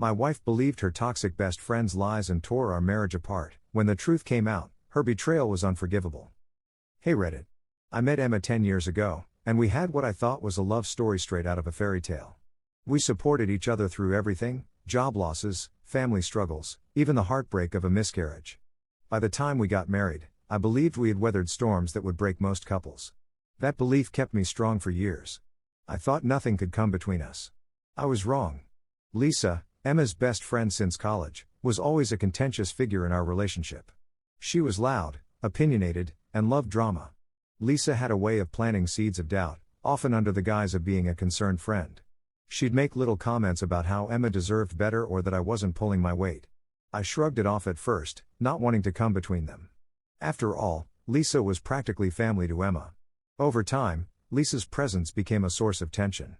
My wife believed her toxic best friend's lies and tore our marriage apart. When the truth came out, her betrayal was unforgivable. Hey Reddit. I met Emma 10 years ago, and we had what I thought was a love story straight out of a fairy tale. We supported each other through everything: job losses, family struggles, even the heartbreak of a miscarriage. By the time we got married, I believed we had weathered storms that would break most couples. That belief kept me strong for years. I thought nothing could come between us. I was wrong. Lisa, Emma's best friend since college, was always a contentious figure in our relationship. She was loud, opinionated, and loved drama. Lisa had a way of planting seeds of doubt, often under the guise of being a concerned friend. She'd make little comments about how Emma deserved better or that I wasn't pulling my weight. I shrugged it off at first, not wanting to come between them. After all, Lisa was practically family to Emma. Over time, Lisa's presence became a source of tension.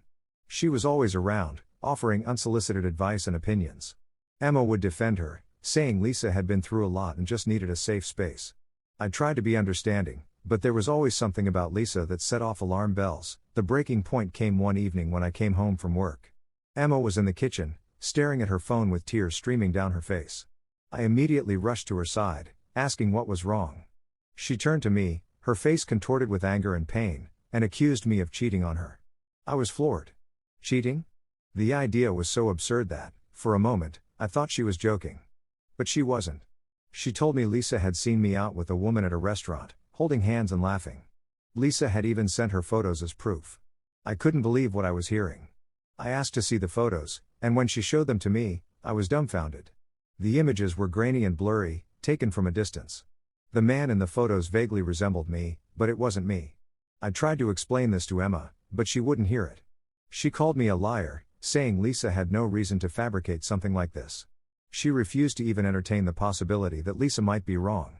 She was always around, offering unsolicited advice and opinions. Emma would defend her, saying Lisa had been through a lot and just needed a safe space. I tried to be understanding, but there was always something about Lisa that set off alarm bells. The breaking point came one evening when I came home from work. Emma was in the kitchen, staring at her phone with tears streaming down her face. I immediately rushed to her side, asking what was wrong. She turned to me, her face contorted with anger and pain, and accused me of cheating on her. I was floored. Cheating? The idea was so absurd that, for a moment, I thought she was joking. But she wasn't. She told me Lisa had seen me out with a woman at a restaurant, holding hands and laughing. Lisa had even sent her photos as proof. I couldn't believe what I was hearing. I asked to see the photos, and when she showed them to me, I was dumbfounded. The images were grainy and blurry, taken from a distance. The man in the photos vaguely resembled me, but it wasn't me. I tried to explain this to Emma, but she wouldn't hear it. She called me a liar, saying Lisa had no reason to fabricate something like this. She refused to even entertain the possibility that Lisa might be wrong.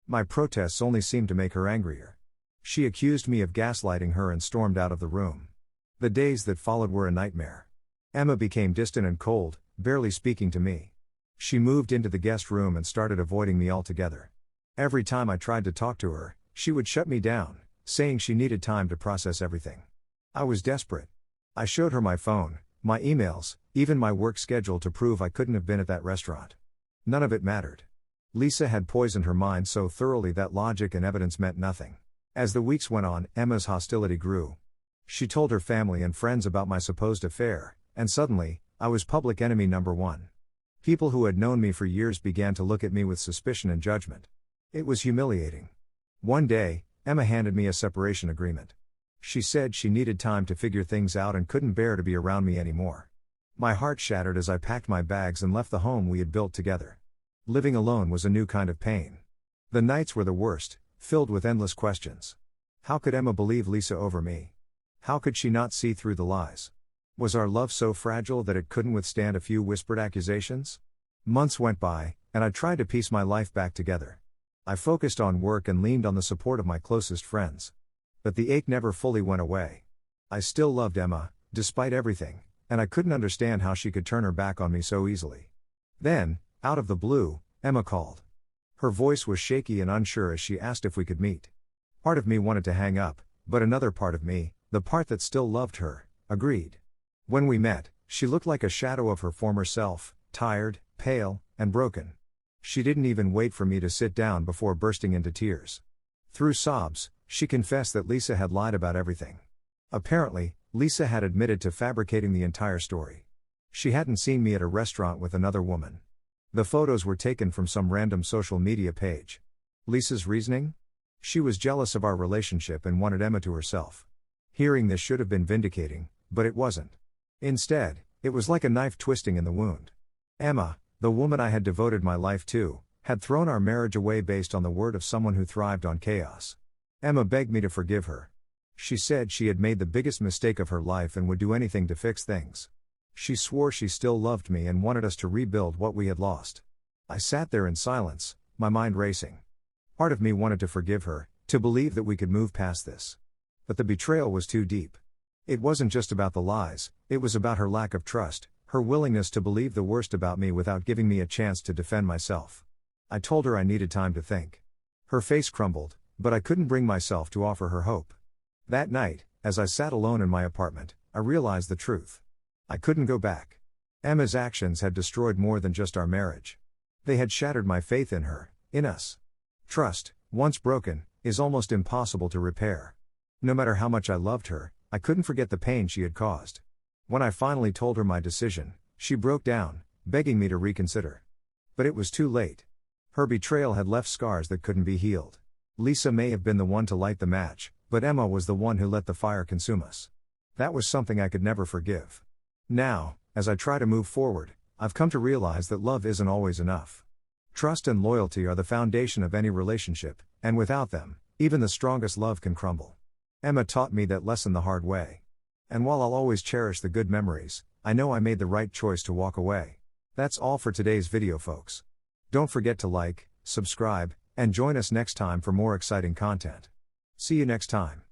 My protests only seemed to make her angrier. She accused me of gaslighting her and stormed out of the room. The days that followed were a nightmare. Emma became distant and cold, barely speaking to me. She moved into the guest room and started avoiding me altogether. Every time I tried to talk to her, she would shut me down, saying she needed time to process everything. I was desperate. I showed her my phone, my emails, even my work schedule to prove I couldn't have been at that restaurant. None of it mattered. Lisa had poisoned her mind so thoroughly that logic and evidence meant nothing. As the weeks went on, Emma's hostility grew. She told her family and friends about my supposed affair, and suddenly, I was public enemy number one. People who had known me for years began to look at me with suspicion and judgment. It was humiliating. One day, Emma handed me a separation agreement. She said she needed time to figure things out and couldn't bear to be around me anymore. My heart shattered as I packed my bags and left the home we had built together. Living alone was a new kind of pain. The nights were the worst, filled with endless questions. How could Emma believe Lisa over me? How could she not see through the lies? Was our love so fragile that it couldn't withstand a few whispered accusations? Months went by, and I tried to piece my life back together. I focused on work and leaned on the support of my closest friends. But the ache never fully went away. I still loved Emma, despite everything, and I couldn't understand how she could turn her back on me so easily. Then, out of the blue, Emma called. Her voice was shaky and unsure as she asked if we could meet. Part of me wanted to hang up, but another part of me, the part that still loved her, agreed. When we met, she looked like a shadow of her former self, tired, pale, and broken. She didn't even wait for me to sit down before bursting into tears. Through sobs, she confessed that Lisa had lied about everything. Apparently, Lisa had admitted to fabricating the entire story. She hadn't seen me at a restaurant with another woman. The photos were taken from some random social media page. Lisa's reasoning? She was jealous of our relationship and wanted Emma to herself. Hearing this should have been vindicating, but it wasn't. Instead, it was like a knife twisting in the wound. Emma, the woman I had devoted my life to, had thrown our marriage away based on the word of someone who thrived on chaos. Emma begged me to forgive her. She said she had made the biggest mistake of her life and would do anything to fix things. She swore she still loved me and wanted us to rebuild what we had lost. I sat there in silence, my mind racing. Part of me wanted to forgive her, to believe that we could move past this. But the betrayal was too deep. It wasn't just about the lies, it was about her lack of trust, her willingness to believe the worst about me without giving me a chance to defend myself. I told her I needed time to think. Her face crumbled, but I couldn't bring myself to offer her hope. That night, as I sat alone in my apartment, I realized the truth. I couldn't go back. Emma's actions had destroyed more than just our marriage. They had shattered my faith in her, in us. Trust, once broken, is almost impossible to repair. No matter how much I loved her, I couldn't forget the pain she had caused. When I finally told her my decision, she broke down, begging me to reconsider. But it was too late. Her betrayal had left scars that couldn't be healed. Lisa may have been the one to light the match, but Emma was the one who let the fire consume us. That was something I could never forgive. Now, as I try to move forward, I've come to realize that love isn't always enough. Trust and loyalty are the foundation of any relationship, and without them, even the strongest love can crumble. Emma taught me that lesson the hard way. And while I'll always cherish the good memories, I know I made the right choice to walk away. That's all for today's video, folks. Don't forget to like, subscribe, and join us next time for more exciting content. See you next time.